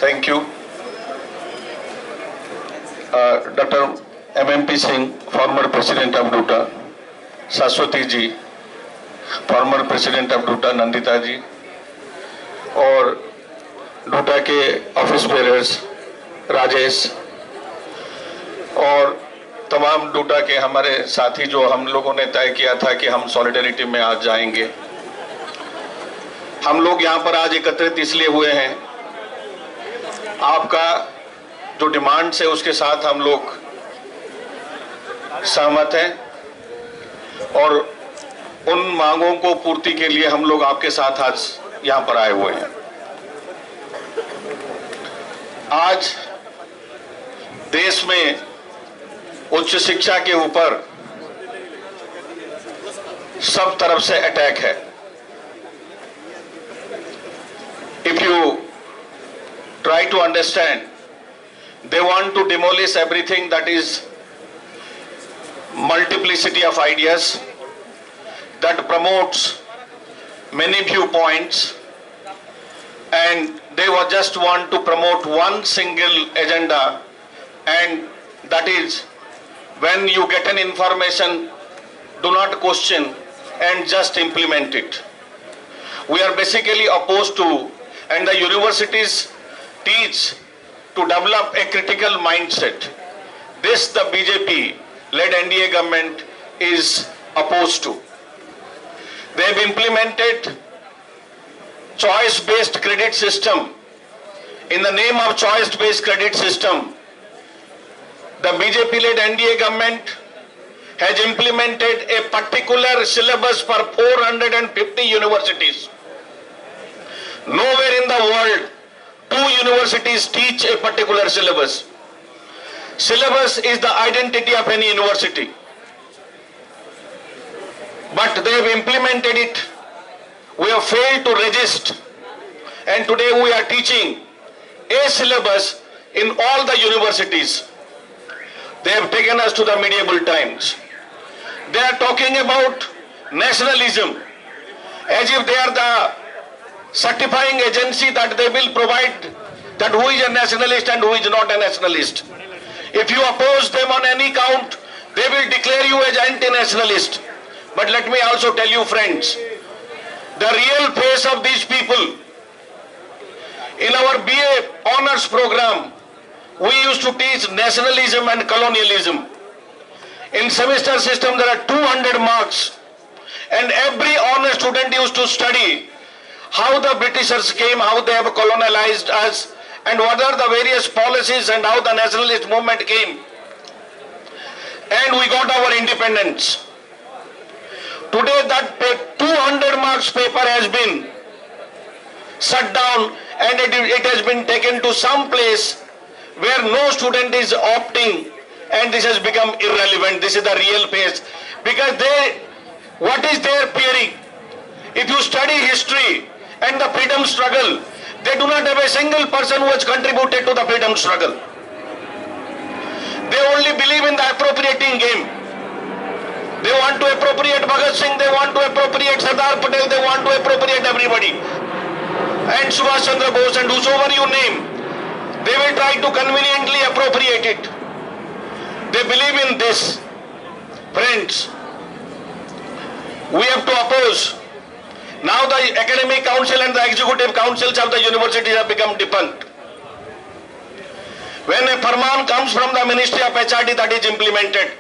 Thank you. Dr. MMP Singh, former President of DUTA, Saswati ji, former President of DUTA, Nandita ji, और DUTA के office bearers Rajesh और तमाम DUTA के हमारे साथी जो हम लोगों ने तय किया था कि हम सॉलिडेरिटी में आज जाएंगे। हम लोग यहाँ पर आज एकत्रित इसलिए हुए हैं, आपका जो डिमांड्स है उसके साथ हम लोग सहमत हैं और उन मांगों को पूर्ति के लिए हम लोग आपके साथ आज यहाँ पर आए हुए हैं। आज देश में उच्च शिक्षा के ऊपर सब तरफ से अटैक है। If you try to understand, they want to demolish everything that is multiplicity of ideas, that promotes many viewpoints, and they just want to promote one single agenda, and that is when you get an information, do not question and just implement it. We are basically opposed to, and the universities teach to develop a critical mindset. This the BJP-led NDA government is opposed to. They have implemented choice-based credit system. In the name of choice-based credit system, the BJP-led NDA government has implemented a particular syllabus for 450 universities. Nowhere in the world, 2 universities teach a particular syllabus. Syllabus is the identity of any university. But they have implemented it. We have failed to resist. And today we are teaching a syllabus in all the universities. They have taken us to the medieval times. They are talking about nationalism as if they are the certifying agency that they will provide that who is a nationalist and who is not a nationalist. If you oppose them on any count, they will declare you as anti-nationalist. But let me also tell you, friends, the real face of these people. In our BA honors program, we used to teach nationalism and colonialism. In semester system, there are 200 marks, and every honor student used to study how the Britishers came, how they have colonialized us, and what are the various policies and how the nationalist movement came. And we got our independence. Today that 200 marks paper has been shut down and it has been taken to some place where no student is opting, and this has become irrelevant. This is the real face. Because what is their peering? If you study history and the freedom struggle, they do not have a single person who has contributed to the freedom struggle. They only believe in the appropriating game. They want to appropriate Bhagat Singh, they want to appropriate Sardar Patel, they want to appropriate everybody. And Subhash Chandra Bose and whosoever you name, they will try to conveniently appropriate it. They believe in this. Friends, we have to oppose. Now the academic council and the executive councils of the universities have become defunct. When a farman comes from the Ministry of HRD that is implemented,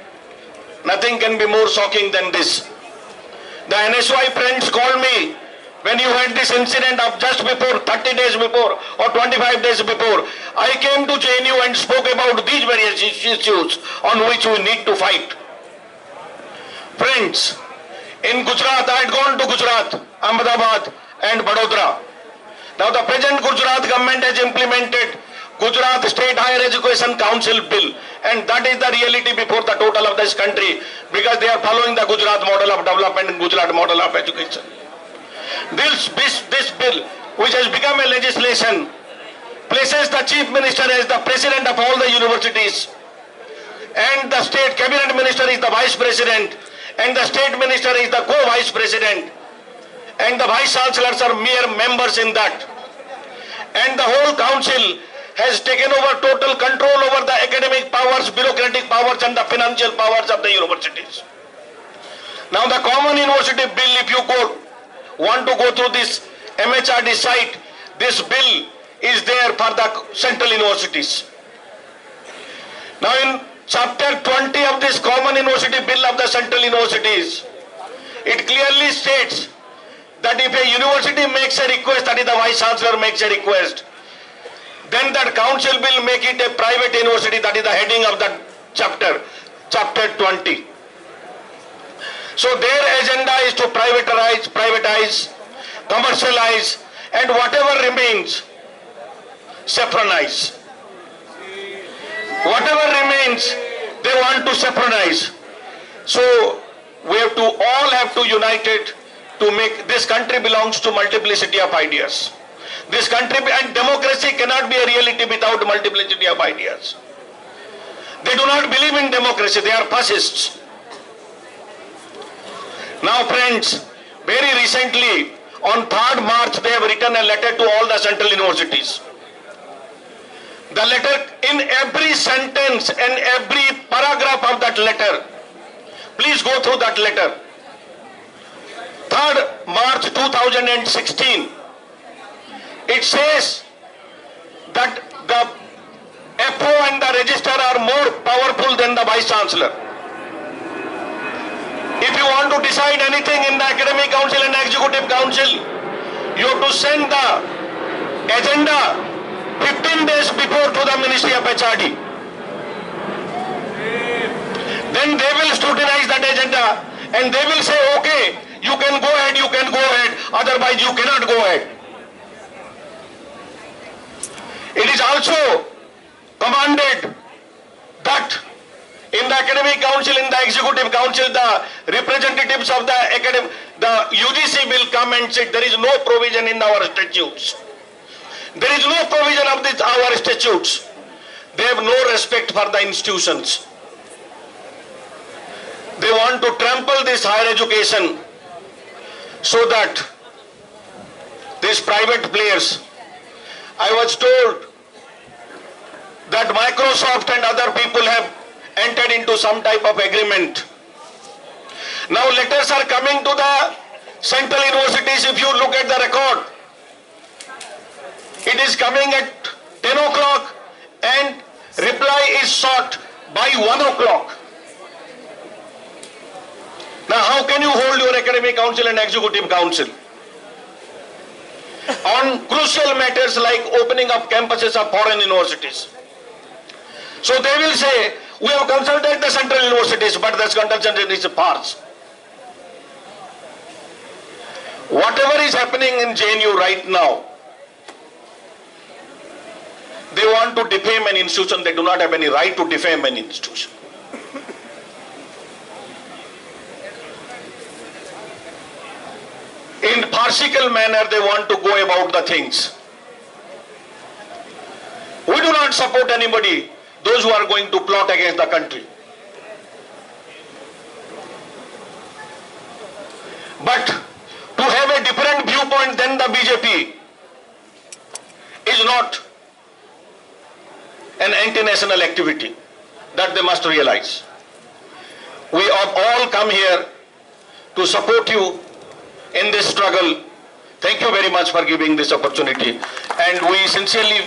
nothing can be more shocking than this. The NSY friends called me when you had this incident of just before, 30 days before or 25 days before. I came to JNU and spoke about these various issues on which we need to fight. Friends, in Gujarat, I had gone to Gujarat, Ahmedabad and Vadodara. Now the present Gujarat government has implemented Gujarat State Higher Education Council Bill, and that is the reality before the total of this country, because they are following the Gujarat model of development and Gujarat model of education. This bill, which has become a legislation, places the Chief Minister as the President of all the universities, and the State Cabinet Minister is the Vice President, and the State Minister is the Co-Vice President, and the Vice Chancellors are mere members in that. And the whole council has taken over total control over the academic powers, bureaucratic powers and the financial powers of the universities. Now the Common University Bill, if you want to go through this MHRD site, this bill is there for the central universities. Now in chapter 20 of this Common University Bill of the central universities, it clearly states that if a university makes a request, that is the Vice Chancellor makes a request, then that council will make it a private university, that is the heading of that chapter 20. So their agenda is to privatize, commercialize, and whatever remains, saffronize. Whatever remains, they want to saffronize. So we all have to unite it to make this country belongs to multiplicity of ideas. This country and democracy cannot be a reality without multiplicity of ideas. They do not believe in democracy, they are fascists. Now friends, very recently on 3rd March they have written a letter to all the central universities. The letter, in every sentence and every paragraph of that letter, please go through that letter. 3rd March 2016, it says that the FO and the registrar are more powerful than the Vice Chancellor. If you want to decide anything in the Academic Council and Executive Council, you have to send the agenda 15 days before to the Ministry of HRD. Then they will scrutinize that agenda and they will say, okay, you can go ahead, otherwise you cannot go ahead. It is also commanded that in the Academic Council, in the Executive Council, the representatives of the UGC will come and say there is no provision in our statutes. There is no provision of our statutes. They have no respect for the institutions. They want to trample this higher education so that these private players, I was told that Microsoft and other people have entered into some type of agreement. Now letters are coming to the central universities. If you look at the record, it is coming at 10 o'clock and reply is sought by 1 o'clock. Now how can you hold your Academic Council and Executive Council on crucial matters like opening up campuses of foreign universities? So they will say, we have consulted the central universities, but this consultation is a farce. Whatever is happening in JNU right now, they want to defame an institution. They do not have any right to defame an institution. In farcical manner, they want to go about the things. We do not support anybody, those who are going to plot against the country. But to have a different viewpoint than the BJP is not an anti-national activity. That they must realize. We have all come here to support you in this struggle. Thank you very much for giving this opportunity. And we sincerely